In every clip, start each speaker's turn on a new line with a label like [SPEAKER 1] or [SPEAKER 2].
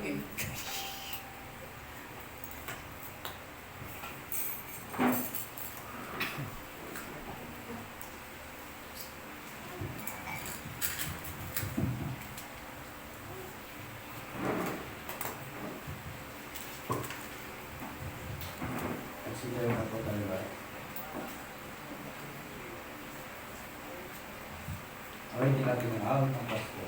[SPEAKER 1] akin.
[SPEAKER 2] Consider na po talaga. Ay, hindi natin ang awit ng Pasko.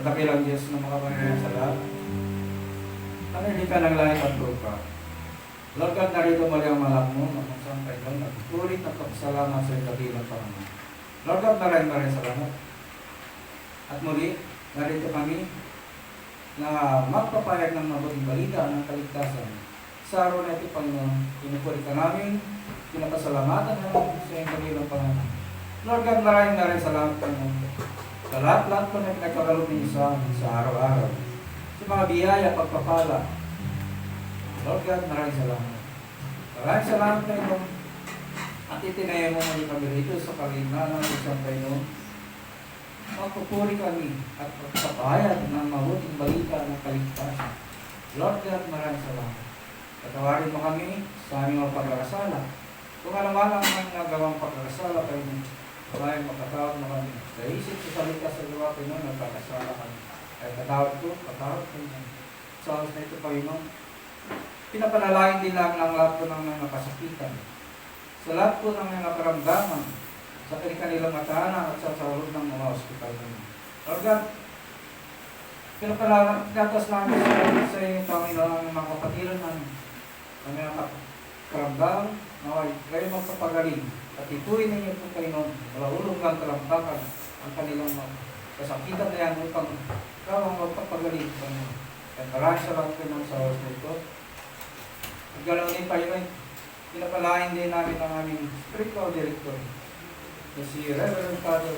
[SPEAKER 2] Kadakilang Diyos na makapangyarihan sa lahat. Nanili ka ng langit at lupa. Lord God, narito muli ang malak mo na kung saan kayo at ulit na pagsalamat sa ikabilang pangalan. Lord God, maraming salamat. At muli, narito kami na magpapahayag ng mabuting balita ng kaligtasan Sa araw na ito, Panginoon, pinupuri ka namin, pinapasalamatan namin sa iyong kanilang Panginoon. Lord God, maraming salamat, Panginoon. Sa lahat-lahat po na pinagkakalog ninyo sa amin sa araw-araw. Sa mga biyaya, pagpapala. Lord God, maraming salamat. Maraming salamat, Panginoon. At itinaya mo muli kami rito sa kalignanan ng isang Panginoon. Magpupuri kami at pagpapahayag ng mabuting balita ng kaligtasan. Lord God, maraming salamat. Patawarin mo kami sa aming mga pagkakasala. Kung alam-alam ang nagawang pagkakasala, Panginoon, maraming magkatawad mo kami. Sa isip, sa salita, sa gawa, Panginoon, nagkakasala kami. Ay patawad ko, Panginoon. Sa oras na ito, Panginoon, pinapanalangin din namin ang lahat po ng mga kasakitan. Sa lahat po ng mga karamdaman, sa kanilang matahanan at sa loob ng mga ospital. Lord God, pinatas namin sa inyong Panginoon ang mga kapatiran namin, ang mga karamdaman, naway kayo magpapagaling at ituloy ninyo po Panginoon, malahulog ng karampakan ang kanilang mga kasakitan na yan upang ikaw ang magpapagaling. At maraming salamat Panginoon sa oras na ito. At ganoon din Panginoon, pinapalain din namin ang aming spiritual director na si Reverend Father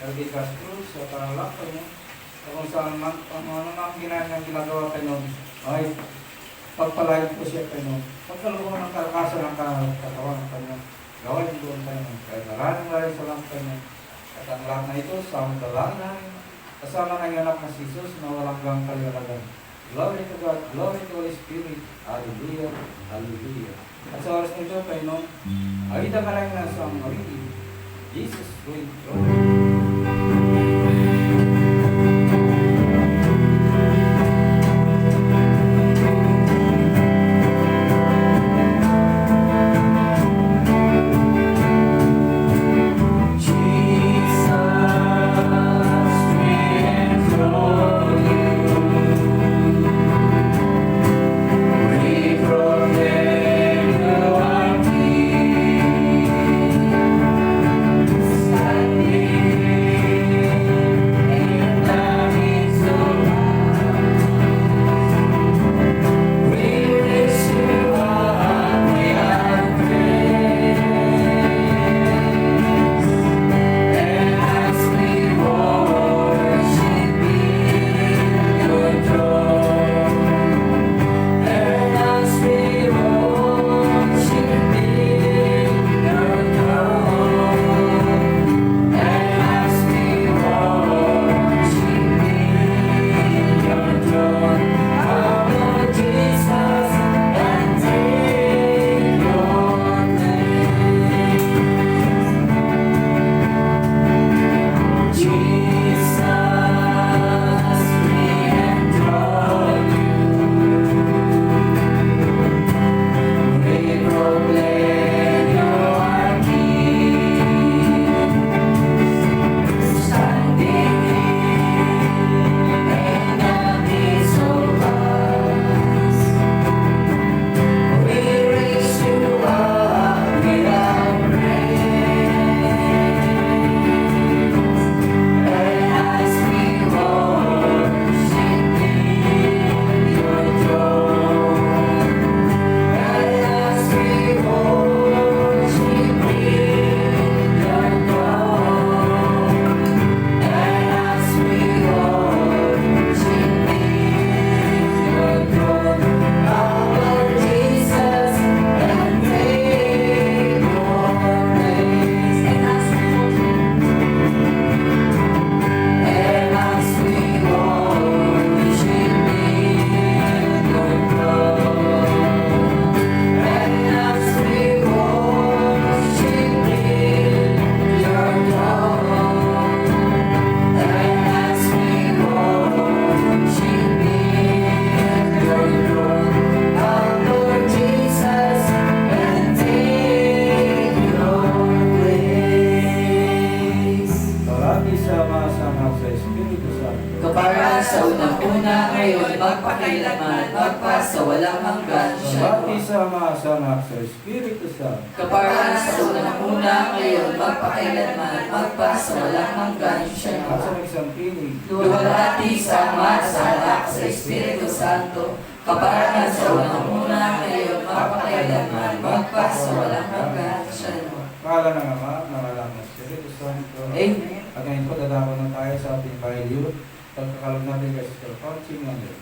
[SPEAKER 2] L.D. Castro sa Tarlac niya. Kung saan ano ang ginagawa Panginoon ay pagpalain po siya Panginoon. Pagkalooban ng karakasan ng katawan ng Panginoon. Gawin doon Panginoon. Kaya maraming salamat Panginoon. At ang lahat na ito sa aming dalangin namin kasama ng anak na si Jesus na walang gang kaliwanagan. Glory to God, glory to Holy Spirit. Hallelujah, hallelujah. At sa oras nito, Panginoon, awita ka lang na sa awiti. Jesus, going
[SPEAKER 1] magpakailanman, magpa sa walang hanggan.
[SPEAKER 2] Bati sa Ama, sa Anak, sa Espiritu Santo.
[SPEAKER 1] Kaparaan sa unang-una ngayon, magpakailanman, magpa sa walang hanggan.
[SPEAKER 2] At sa isang pinig,
[SPEAKER 1] Luwalhati sa Ama, sa Anak, sa Espiritu Santo, Kaparanan sa unang-una ngayon, magpakailanman, magpasawalang hanggan. Shalom.
[SPEAKER 2] Pangalan ng Ama, ng Anak, ng Espiritu Santo.
[SPEAKER 1] Amen.
[SPEAKER 2] At ngayon po, dadako na tayo sa ating Bible. Pagkakalog natin kasi sa Council Monday.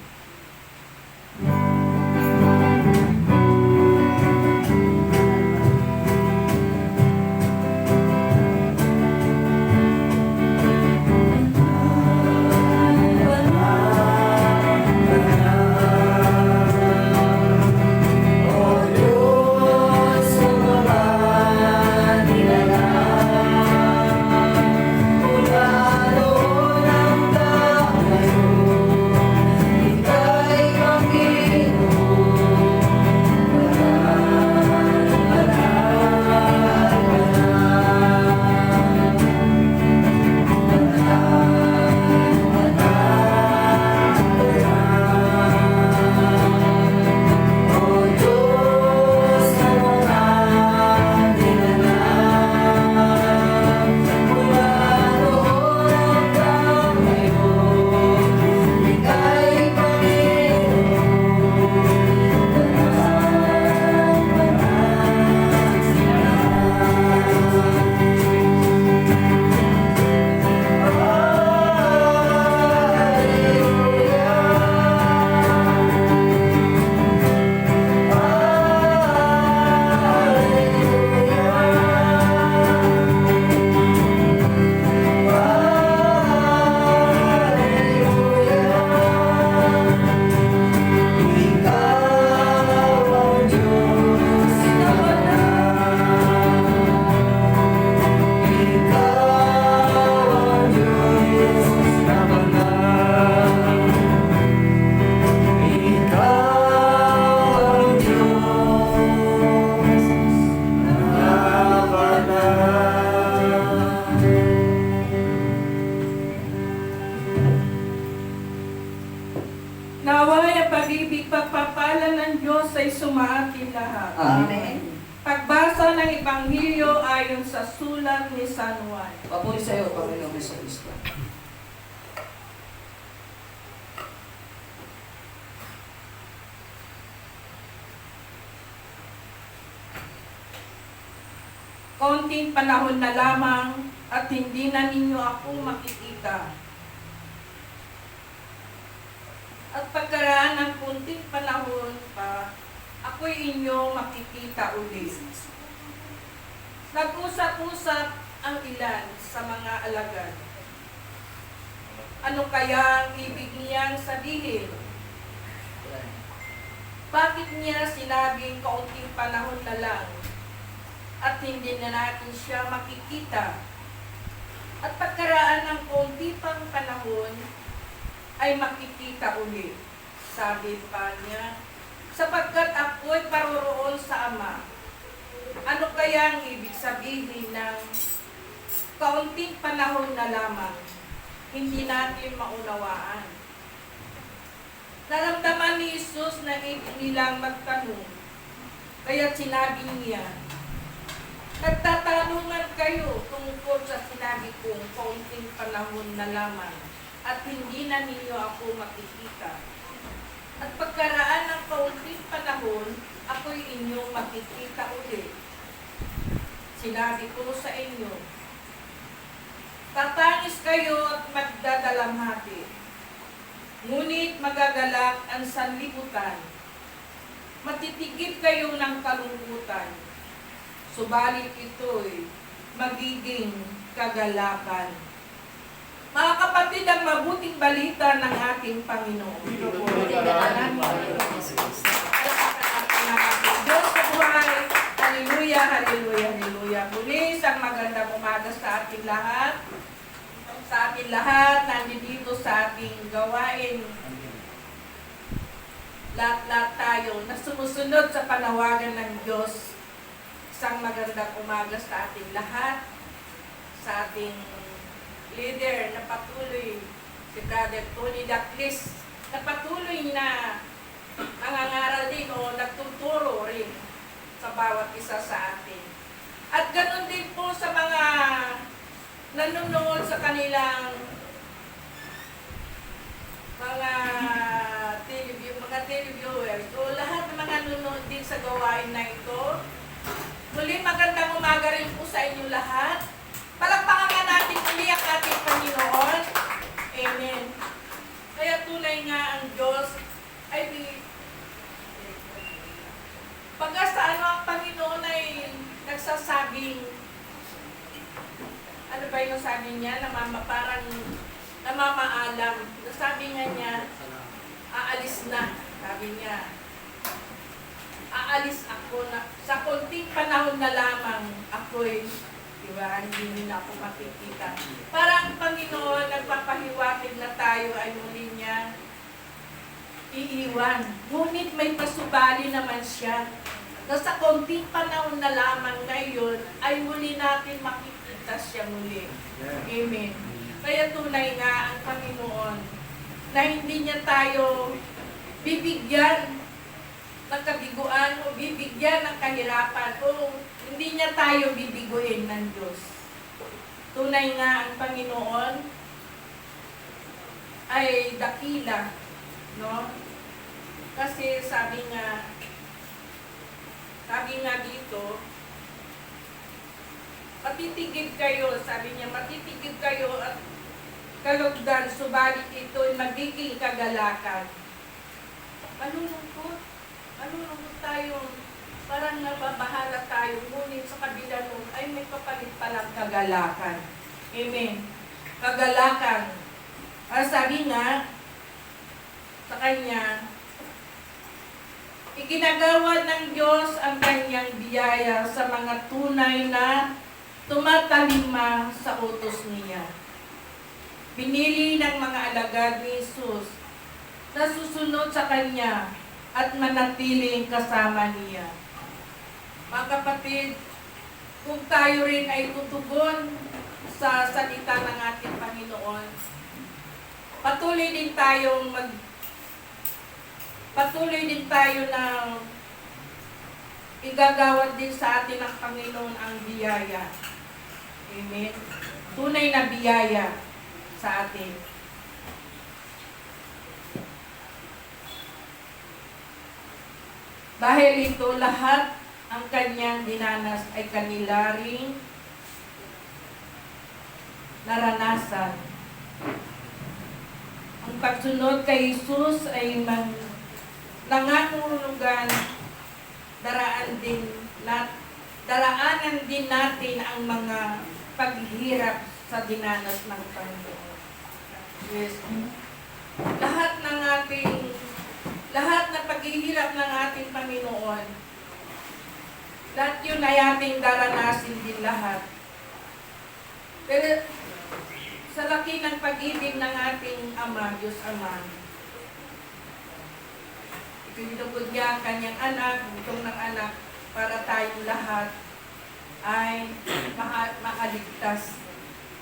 [SPEAKER 3] Naway ang pag-ibig pagpapala ng Diyos ay sumaatin lahat.
[SPEAKER 1] Amen.
[SPEAKER 3] Pagbasa ng Ebanghelyo ayon sa sulat ni San Juan.
[SPEAKER 1] Papuri sa iyo, Panginoong Kristo.
[SPEAKER 3] Konting panahon na lamang at hindi na ninyo ako makikita. At pagkaraan ng kunting panahon pa, ako'y inyo makikita ulit. Nag-usap-usap ang ilan sa mga alagad. Ano kaya ang ibig niyang sabihin? Bakit niya sinabing kaunting panahon na lang at hindi na natin siya makikita? At pagkaraan ng kaunti pang panahon, ay makikita ulit. Sabi pa niya, sapagkat ako'y paroroon sa Ama. Ano kaya ang ibig sabihin ng kaunting panahon na lamang? Hindi natin maunawaan. Naramdaman ni Jesus na ibig nilang magtanong. Kaya sinabi niya, nagtatanungan kayo tungkol sa sinabi kong kaunting panahon na lamang at hindi na ninyo ako makikita. At pagkaraan ng kaunting panahon, ako'y inyong makikita ulit. Sinabi ko sa inyo, tatangis kayo at magdadalamhati, ngunit magagalak ang sanlibutan. Matitigib kayo ng kalungkutan, subalit ito'y magiging kagalakan. Mga kapatid, ang mabuting balita ng ating Panginoon. Diyos sa buhay, haleluya, haleluya, haleluya. Muli, isang magandang umaga sa ating lahat. Sa ating lahat, nandito sa ating gawain. Lahat-lahat tayo na sumusunod sa panawagan ng Diyos. Isang magandang umaga sa ating lahat. Sa ating leader na patuloy, si Brother Tony Daclis, na patuloy na nangangaral din o nagtuturo rin sa bawat isa sa atin. At ganoon din po sa mga nanonood sa kanilang mga mga televiewers, o lahat ng mga nanonood din sa gawain na ito. Muli magandang umaga rin po sa inyo lahat. Palakpakan nga natin muli ang ating Panginoon. Amen. Kaya tunay nga ang Diyos ay pagka ang Panginoon ay nagsasabing, ano ba yung sabi niya, parang namamaalam. Sabi nga niya, aalis na. Sabi niya, aalis ako na, sa konting panahon na lamang ako'y, diba, hindi na ako makikita. Parang Panginoon, nagpapahiwatig na tayo ay muli niya iiwan. Ngunit may pasubali naman siya na sa konting panahon na lamang ngayon ay muli natin makikita siya muli. Amen. Kaya tunay nga ang Panginoon na hindi niya tayo bibigyan ng kabiguan o bibigyan ng kahirapan o hindi niya tayo bibiguin ng Diyos. Tunay nga ang Panginoon ay dakila, no? Kasi sabi nga dito, matitigid kayo, sabi niya, matitigid kayo at kalugdan, subalit ito'y magiging kagalakan. Malulungkot tayo, parang nababahala tayo, ngunit sa kabila nun ay may kapalit palang kagalakan. Amen. Kagalakan. Sabi nga sa kanya, iginagawa ng Diyos ang kanyang biyaya sa mga tunay na tumatalima sa utos niya. Pinili ng mga alagad ni Jesus na susunod sa kanya at manatiling kasama niya. Mga kapatid, kung tayo rin ay tutugon sa salita ng ating Panginoon, patuloy din tayo na igagawad din sa atin ng Panginoon ang biyaya. Amen. Tunay na biyaya sa atin. Dahil ito lahat ang kanyang dinanas ay kanila ring naranasan. Ang pagsunod kay Jesus ay nangangulugan, daraanan din natin ang mga paghihirap sa dinanas ng Panginoon. Yes. Lahat ng paghihirap ng ating Panginoon, lahat yun ay ating daranasin din lahat. Pero sa laki ng pag-ibig ng ating Ama, Diyos Ama, pinulugod niya ang kanyang anak, butong ng anak, para tayong lahat ay makaligtas.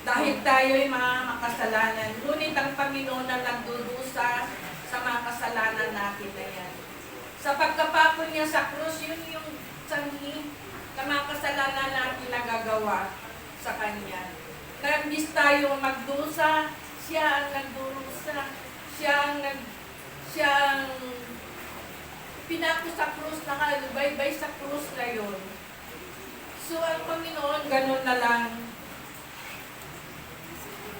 [SPEAKER 3] Dahil tayo ay mga makasalanan, ngunit ang Panginoon na nagdurusa sa mga kasalanan natin na yan. Sa pagkapako niya sa krus, yun yung sanhi na mga kasalanan natin nagagawa sa Kanya. Na imbis tayo magdusa, siya ang nagdurusa, siya ang pinako sa krus, nakalubaybay sa krus na yun. So ang Panginoon, ganun na lang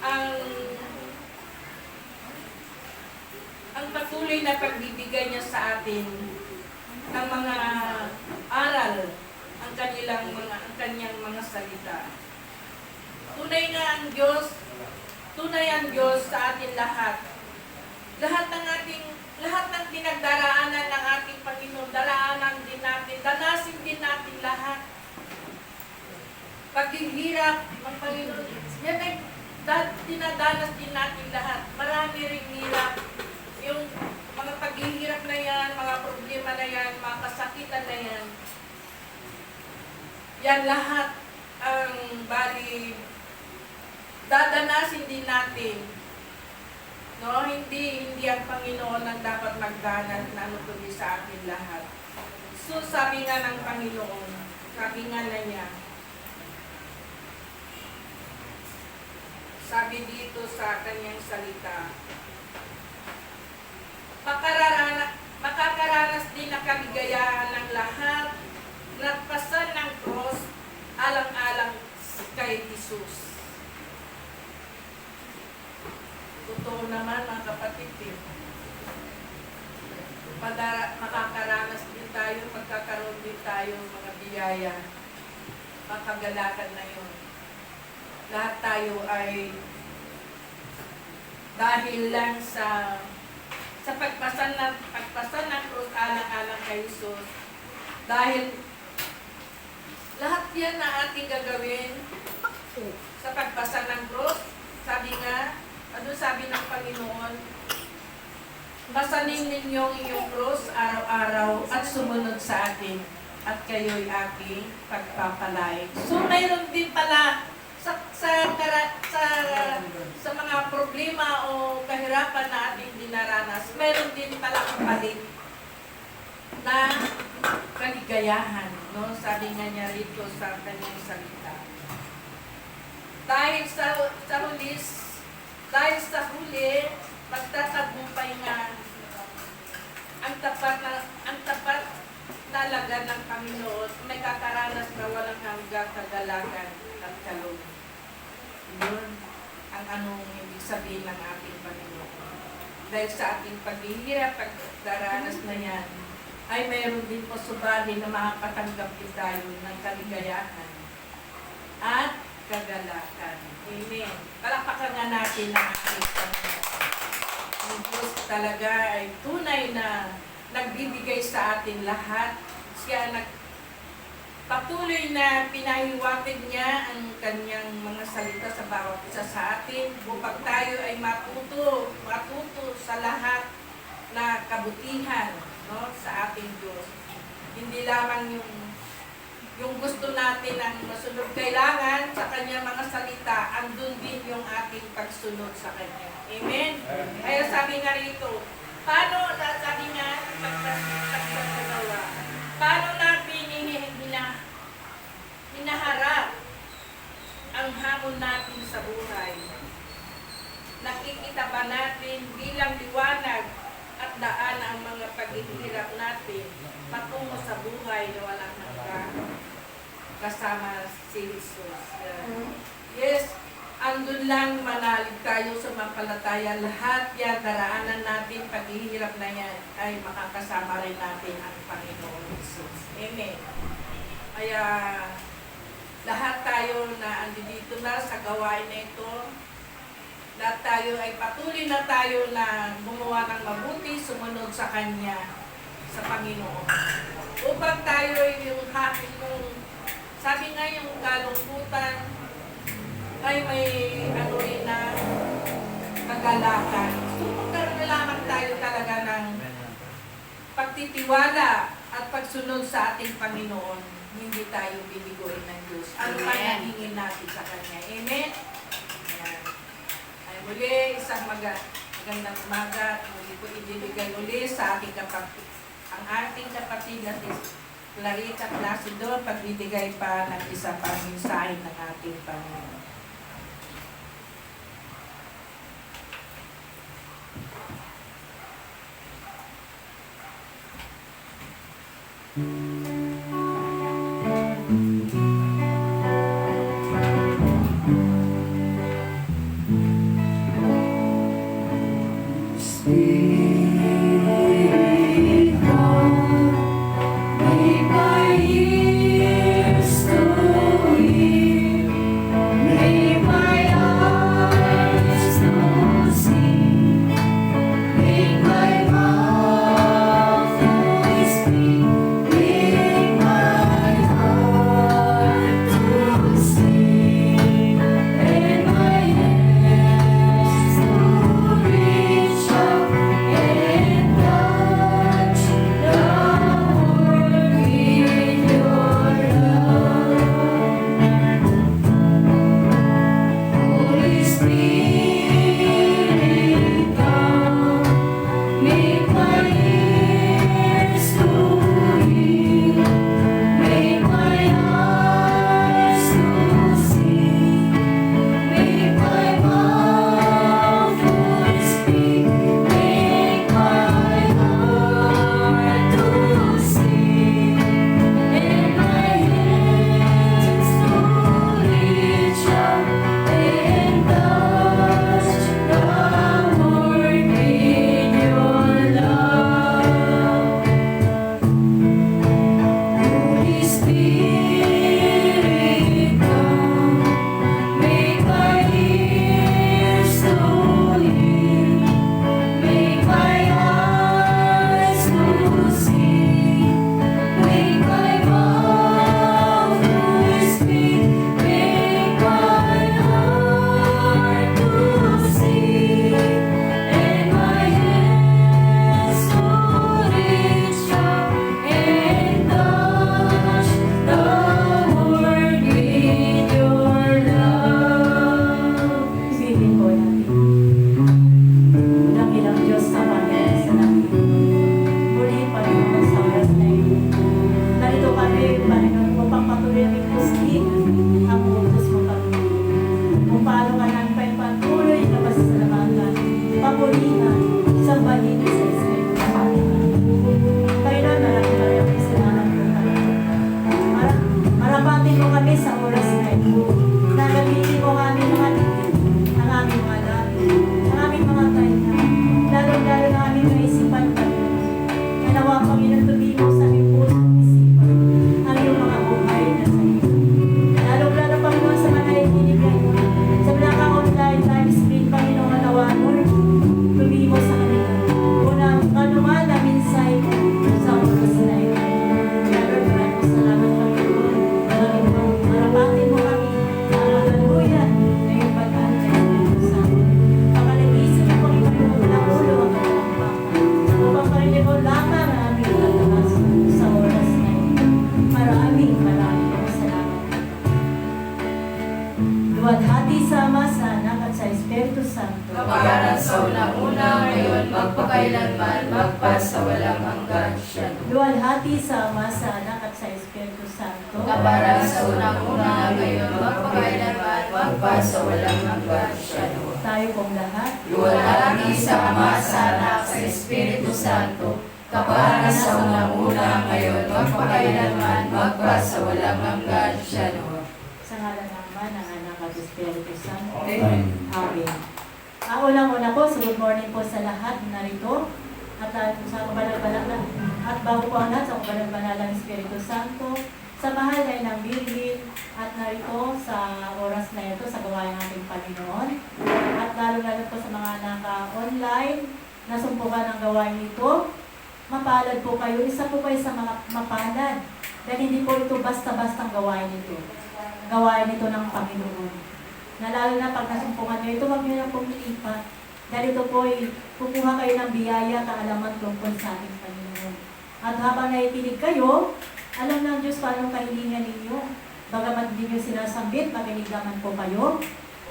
[SPEAKER 3] ang patuloy na pagbibigay niya sa atin ng mga aral, ang kanyang mga salita. Tunay ang Diyos sa atin lahat. Lahat ng pinagdaraanan ng ating Panginoon, danasin din natin lahat. Paghihirap ng Panginoon, yan ay dinadanas din natin lahat. Marami ring hirap. Yung mga paghihirap na yan, mga problema na yan, mga kasakitan na yan, yan lahat ang dadanasin din natin. No, hindi ang Panginoon ang dapat magdanas na tuloy sa atin lahat. So sabi nga ng Panginoon, sabi nga na niya, sabi dito sa kanyang salita, makakaranas din ng kaligayahan ng lahat nagpasan ng cross alang-alang kay Jesus. Totoo naman mga kapatid, makakaranas din tayo, magkakaroon din tayo mga biyaya, makagalakan na yun. Lahat tayo ay dahil lang sa pagpasan ng cross alang-alang kay Jesus. Dahil lahat yan na ating gagawin sa pagpasan ng cross, sabi nga, sabi ng Panginoon, basanin ninyong iyong cross araw-araw at sumunod sa akin at kayo'y aking pagpapalain. So mayroon din pala sa mga problema o kahirapan na ating dinaranas, mayroon din pala kapalit na kaligayahan, no? Sabi nga niya rito sa kanyang salita. Dahil sa huli, magtatagumpay nga ang tapat na laga ng Panginoon, may kakaranas na walang hanggang kagalakan at kalog. Yun ang anong ibig sabihin ng ating Panginoon. Dahil sa ating paghihirap, pagdaranas na yan, ay mayroon din po subali na makakatanggap din tayo ng kaligayahan at kagalakan. Amen. Palakpakan nga natin ang ating Panginoon. Ang Diyos talaga ay tunay na nagbibigay sa atin lahat. Siya patuloy na pinahiwatig niya ang kanyang mga salita sa bawat isa sa atin upang tayo ay matuto sa lahat na kabutihan, no, sa ating Diyos. Hindi lamang yung gusto natin ang masunod, kailangan sa kanyang mga salita, andun din yung ating pagsunod sa kanya. Amen? Kaya sabi nga rito, sabi nga, pagkakagawa, paano natin hinaharap ang hamon natin sa buhay? Nakikita ba natin bilang liwanag at daan ang mga paghihirap natin patungo sa buhay na walang hanggan kasama si Jesus? Yes, andun lang manalig tayo sa mampalataya. Lahat yan, daraanan natin, paghihirap na yan, ay makakasama rin natin ang Panginoon Jesus. Amen. Kaya lahat tayo na andito na sa gawain na ito, lahat tayo ay patuloy na tayo na gumawa ng mabuti, sumunod sa Kanya, sa Panginoon. Upang tayo yung sabi nga yung kalungkutan, ay may rin na kagalakan. So, magkaroon na lamang tayo talaga ng pagtitiwala at pagsunod sa ating Panginoon. Hindi tayo bibiguin ng Diyos. Ano pa hingin natin sa Kanya? Amen? Ayan. Ay muli, isang magandang umaga. Muli ko ibibigay muli sa ating kapatid. Ang ating kapatid na Clarita Placido, pagbibigay pa ng isa pang mensahe ng ating Panginoon.
[SPEAKER 1] Your
[SPEAKER 4] Santo.
[SPEAKER 1] Kabayaran sa unang-una, ngayon, magpakailanman, magpasawalang hanggan. Siya.
[SPEAKER 4] Luwalhati sa Ama, sa Anak at sa Espiritu Santo.
[SPEAKER 1] Kabayaran sa unang-una, ngayon, magpakailanman, magpasawalang hanggan. Siya.
[SPEAKER 4] Tayo pong lahat.
[SPEAKER 1] Luwalhati sa Ama, sa Anak, sa Espiritu Santo. Kabayaran sa unang-una, ngayon, magpakailanman, magpasawalang hanggan. Siya.
[SPEAKER 4] Sa ngalan ng Ama, ng Anak at Espiritu Santo.
[SPEAKER 1] Amen.
[SPEAKER 4] Amen. Unang-una po, so good morning po sa lahat narito. At sa kabalang-banal at bago po ang lahat sa kabalang-banal ng Espiritu Santo, sa mahal na ng Virgin at narito sa oras na ito sa gawain ng ating Panginoon. At lalo-lalo po sa mga naka-online na sumpukan ng gawain ito, mapalad po kayo. Isa po kayo sa mga mapalad. Dahil hindi po ito basta-bastang gawain ito. Gawain ito ng Panginoon. Na lalo na pag nasumpungan nyo ito, huwag nyo lang pong ilipat. Dahil ito po ay kukuha kayo ng biyaya, kaalaman tungkol sa ating Panginoon. At habang naikinig kayo, alam ng Diyos paano kahilingan ninyo. Bagamat hindi nyo sinasambit, makinig naman po kayo.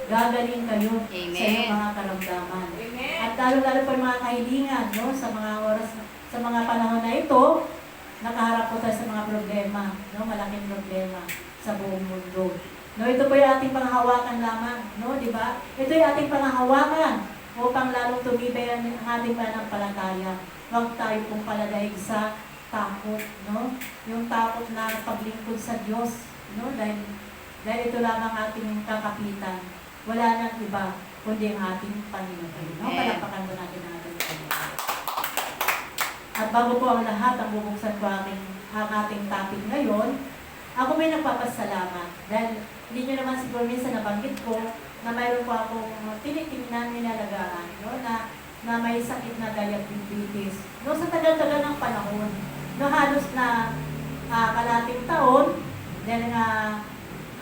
[SPEAKER 4] Gagaling kayo sa inyong mga karamdaman.
[SPEAKER 3] Amen.
[SPEAKER 4] At lalo-lalo po yung mga kahilingan, no? Sa mga oras, sa mga panahon na ito, nakaharap po tayo sa mga problema, no? Malaking problema sa buong mundo. No, ito po yung ating panghawakan lamang, no, di ba? Ito yung ating panghawakan upang lalong tumibay ang ating pananampalataya. Huwag tayo pong paladaig sa takot, no? Yung takot na paglingkod sa Diyos, no? Dahil ito lamang ating kakapitan. Wala nang iba kundi ang ating Panginoon, no? Palapakan po natin ang ating Panginoon. At bago po ang lahat, ang bubuksan ko ang ating topic ngayon, ako may nagpapasalamat dahil hindi nyo naman siguro minsan nabanggit ko na mayroon po akong tinitingnan, ninalagaan, no, na may sakit na diabetes. No, sa tagal-tagal ng panahon, no, halos na kalating taon, dahil nga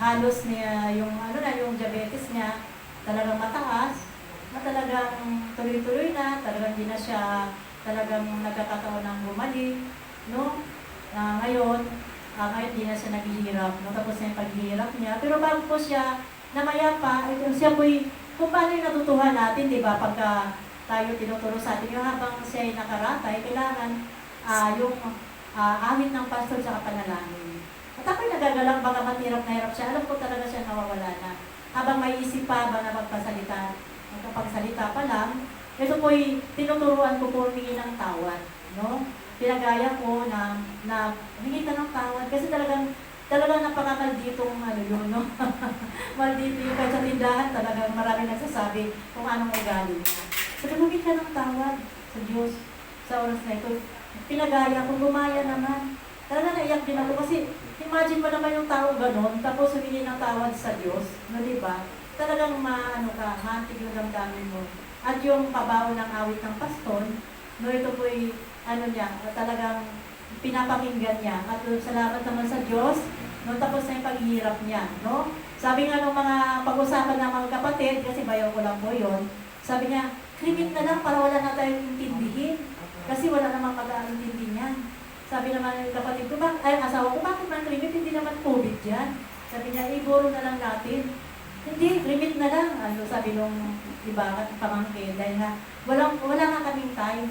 [SPEAKER 4] halos niya yung yung diabetes niya talagang mataas, na talagang tuloy-tuloy na, talagang hindi na siya talagang nagkakataon ng bumalik, no? Ngayon hindi na siya naghihirap, no? Tapos na yung paghihirap niya. Pero bago po siya namayapa, siya po'y, kung paano yung natutuhan natin, di ba, pagka tayo tinuturo sa atin, yung habang siya ay nakaratay, kailangan yung awit ng pastor sa panalangin. At ako'y nagagalang, baka matirap na hirap siya, alam ko talaga siya nawawala na. Habang may isip pa ba na magpagsalita pa lang, ito po'y tinuturuan ko po humingi ng tawad, no? Pinagaya ko na humingi ka ng tawad kasi talagang napakamalditong yun, no? Maldito yung kahit sa tindahan, talagang maraming nagsasabi kung anong ugali niya. So, humingi ka ng tawad sa Diyos sa oras na ito. Pinagaya ko, gumaya naman. Talaga naiyak din ako kasi imagine mo naman yung tao ganon, tapos humingi ng tawad sa Diyos, no, diba? Talagang maantig yung damdamin mo. At yung pabaon ng awit ng pastor, no, ito po'y talagang pinapakinggan niya. At salamat naman sa Diyos, no, tapos na yung paghihirap niya, no? Sabi nga ng mga pag-usapan ng mga kapatid, kasi bayaw ko lang po yun, sabi niya, krimit na lang para wala na tayong intindihin. Kasi wala namang pag-aintindi niyan. Sabi naman ng kapatid ko, asawa ko, bakit man krimit? Hindi naman COVID yan. Sabi niya, iburo na lang natin. Hindi, krimit na lang. Sabi nung iba, pamangkin, dahil nga, wala nga kaming time.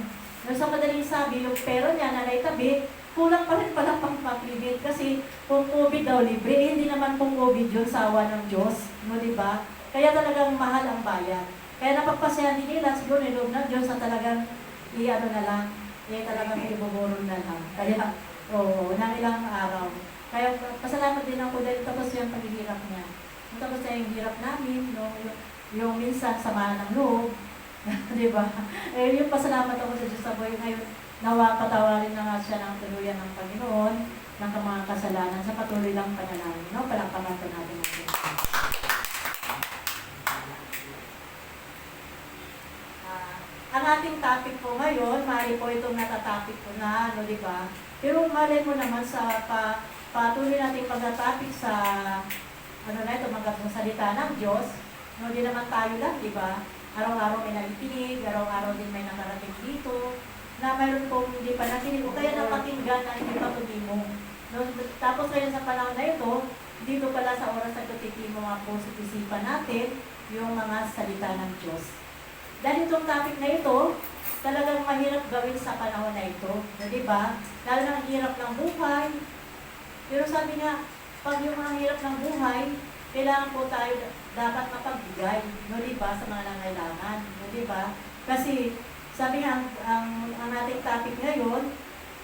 [SPEAKER 4] Sa madaling sabi, yung pera niya na naitabi, kulang pa rin pala pang pag-limit. Kasi kung COVID daw libre, hindi naman kung COVID yun sa awa ng Diyos. No, diba? Kaya talagang mahal ang bayan. Kaya napagpasayan din nila, siguro niloob ng Diyos na talagang na lang, talagang ibuburo na lang. Kaya, nang ilang araw. Kaya pasalamat din ako dahil tapos yung paghihirap niya. Tapos na yung hirap namin, no? Yung minsan sama ng loob. Diba? Yung pasalamat ako sa Diyos sa buhay ngayon, nawa patawarin na nga siya ng tuluyan ng Panginoon ng mga kasalanan sa patuloy lang panalangin. No? Palangkaman po natin ang Diyos. Ang ating topic po ngayon, mali po itong natatopic po na, no, diba? Pero mali mo naman sa patuloy nating pagka-topic sa mga salita ng Diyos, no, di naman tayo lang, diba? Araw-araw may nakikinig, araw-araw din may nakarating dito, na mayroon pong hindi pa nakinig, o kaya napakinggan na hindi pa tumimong. No, tapos ngayon sa panahon na ito, dito pala sa oras na ito, titimo mga puso't isipan natin yung mga salita ng Diyos. Dahil itong topic na ito, talagang mahirap gawin sa panahon na ito. Di ba? Lalo na ang hirap ng buhay. Pero sabi nga, pag yung mga hirap ng buhay, kailangan po tayo dapat mapagbigay, no, di ba, sa mga nangailangan, no, di ba? Kasi, sabi nga, ang ating topic ngayon,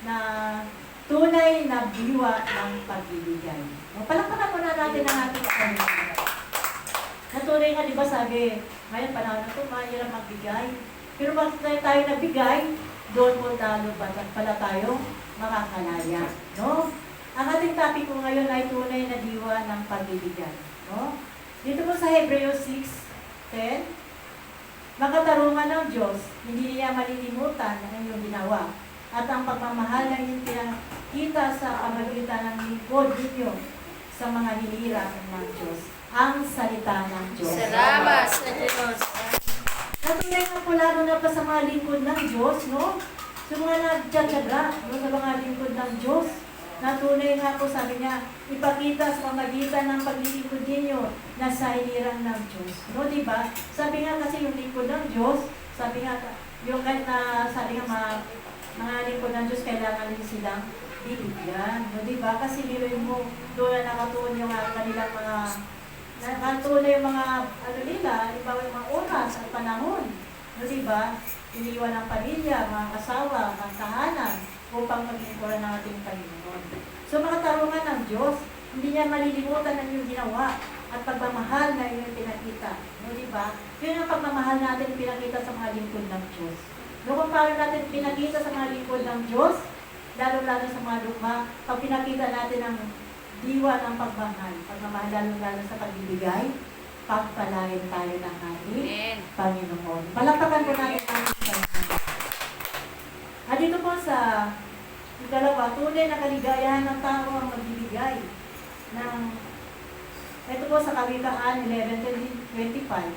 [SPEAKER 4] na tunay na diwa ng pagbibigay. No, palakpakan muna natin ang ating pamilya. Na tunay nga, di ba, sabi, ngayon panahon na ito, mahirap magbigay. Pero bakit tayo nagbigay, doon po talo pala tayo makakalaya, no? Ang ating topic ko ngayon ay tunay na diwa ng pagbibigay. No? Dito po sa Hebreos 6:10, makatarungan ng Diyos, hindi niya malilimutan ang inyong ginawa at ang pagmamahal na inyong pinakita sa pamagitan ng lingkod ninyo sa mga hinirang ng Diyos. Ang salita ng Diyos.
[SPEAKER 1] Salamat sa Diyos.
[SPEAKER 4] Natunay nga po lalo na pa sa mga lingkod ng Diyos, no? Sa mga nagtyaga, no? Sa mga lingkod ng Diyos, natunay nga po, sabi niya, ipakita sa pamagitan ng paglilingkod ninyo na sa hinirang ng Diyos. No, diba? Sabi nga kasi yung lingkod ng Diyos, sabi nga, yung kahit na, sabi nga, mga lingkod ng Diyos, kailangan din silang bibigyan. No, diba? Kasi biruin mo, doon na nakatuon yung kanilang mga, nakatuon yung mga, ano nila, iba yung mga oras at panahon. No, diba? Iniwan ng pamilya, mga kasawa, mga tahanan, upang maglingkuran ng ating Panginoon. So, makatarungan ng Diyos, hindi niya malilimutan ang iyong ginawa at pagmamahal na iyong pinakita. No, di ba? Yun ang pagmamahal natin pinakita sa mga lingkod ng Diyos. No, kung paano natin pinakita sa mga lingkod ng Diyos, lalo-lalo sa mga lukma, pag pinakita natin ang diwa ng pagmamahal lalo-lalo sa pagbibigay, pagpalain tayo ng ating Panginoon. Palakpakan po natin ang ating Panginoon. At dito po sa ikalawa, tunay na kaligayahan ng tao ang magbibigay ng, ito po sa Kawikaan 11:25,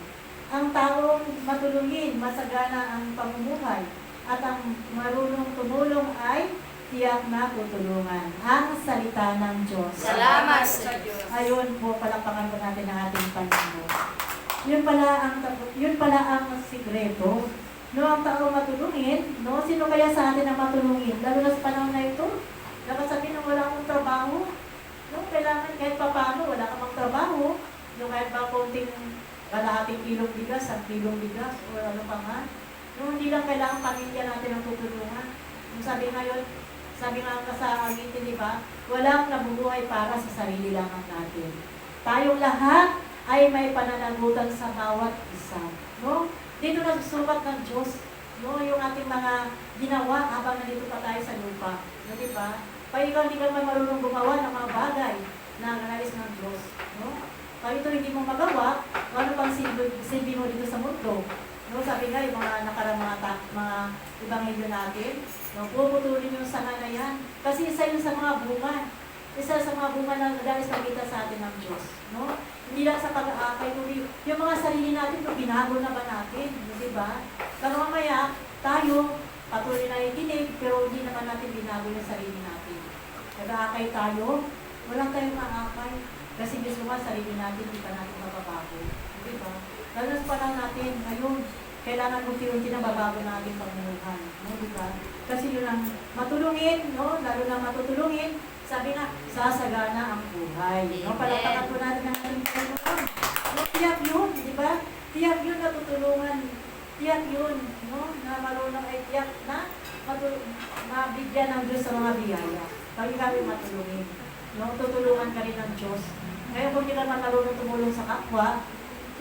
[SPEAKER 4] ang taong matulungin, masagana ang pamumuhay, at ang marunong tumulong ay tiyak na tutulungan. Ang salita ng Diyos.
[SPEAKER 1] Salamat sa Diyos.
[SPEAKER 4] Ayun po, palakpakan po natin ang ating Panginoon. Yun pala ang sikreto. No, ang tao matulungin, no? Sino kaya sa atin ang matulungin? Lalo na sa panahon na ito, dapat sabihin na wala akong trabaho. No, kailangan kahit pa paano, wala ka mang trabaho. No, kahit pa konting kalahating kilong bigas, ang kilong bigas, o ano pa nga. No, hindi lang kailangan pamilya natin ang tutulungan. No, sabi nga sa agitin, di ba? Walang nabubuhay para sa sarili lang natin. Tayong lahat ay may pananagutan sa bawat isa. No? Dito nagsusukat ng Diyos, no, yung ating mga ginawa habang nandito pa tayo sa lupa. No, di ba? Pag ikaw hindi ka marunong gumawa ng mga bagay na nais ng Diyos, no? Pag ito hindi mo magawa, ano pang silbi mo dito sa mundo? No, sabi nga, yung mga nakarang mga ebanghelyo natin, no, puputulin yung sanga na yan. Kasi isa yun sa mga bunga. Isa sa mga bunga na nagais nakita sa atin ng Diyos. No? Hindi lang sa pag-aakay, kundi yung mga sarili natin, kung binago na ba natin, di ba? Pero mamaya, tayo, patuloy na ikinig, pero hindi naman natin binago yung sarili natin. Nag-aakay tayo, walang tayong maakay. Kasi gusto nga, sarili natin, hindi pa natin mababago. Di ba? Lalo sa panahon natin, ngayon, kailangan unti-unti na babago na ating pamumuhay. No? Di ba? Kasi yun ang matulungin, no? Lalo na matutulungin, sabi nga, sasagana ang buhay. No? Palakpakan po natin ang ating Panginoon. No? Tiyak yun, di ba? Tiyak yun na tutulungan. Tiyak yun, no? Na marunong ay tiyak na mabigyan ng Diyos sa mga biyaya. Pag kami matulungin. No? Tutulungan ka rin ng Diyos. Kaya kung hindi ka marunong tumulong sa kapwa,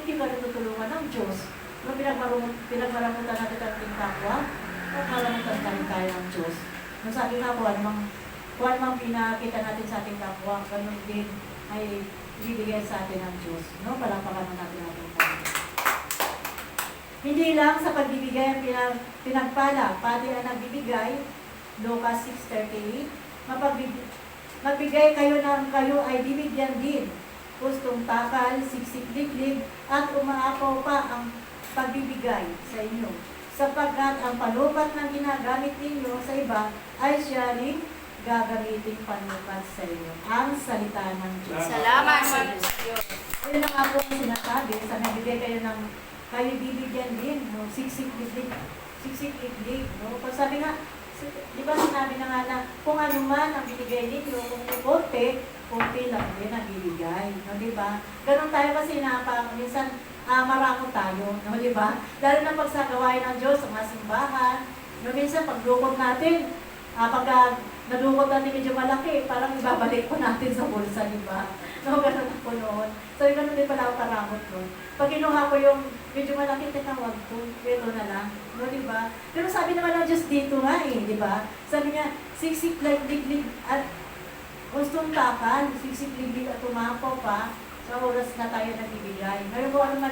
[SPEAKER 4] hindi ka rin tutulungan ng Diyos. No? Pinagmaramutan natin ang ating kapwa, at maramutan ka rin tayo ng Diyos. No? Sabi nga po, kung anong pinakita natin sa ating kapwa, ganun din ay ibibigay sa atin ng Diyos. No? Palakpakan natin ating Panginoon. Hindi lang sa pagbibigay ang pinagpala, pati ang nagbibigay, Lucas 6:38, magbigay kayo ng kayo ay bibigyan din. Gustong takal, siksik-liklik, at umaapaw pa ang pagbibigay sa inyo. Sapagkat ang panukat ng ginagamit ninyo sa iba ay siya rin gagamitin panukat sa inyo. Ang salita ng Diyos.
[SPEAKER 1] Salamat sa Diyos.
[SPEAKER 4] Ayun ang ako ang sinasabi, sa nagbigay kayo ng kayo bibigyan din, no? Siksik-liglig, no? Pag sabi nga, di ba sinabi na nga na, kung ano man ang binigay ninyo, kung konti lang din ang bibigay, no? Di ba? Ganon tayo kasi minsan, maramo tayo, no? Di ba? Lalo na pag sa gawain ng Diyos, sa mga simbahan, no? Minsan, pagdukot natin, pagka nadukot natin medyo malaki, parang ibabalik po natin sa bulsa, di ba? No, ganun ako noon. So, ganun din pala ako karamot noon. Pag kinuha ko yung medyo malaki, teka, wag to. Ito na lang. No, di ba? Pero sabi naman ng Diyos dito nga di ba? Sabi niya, siksik liglig at gustong takal, siksik liglig at tumako pa sa oras na tayo nagbibigay. Ngayon po ano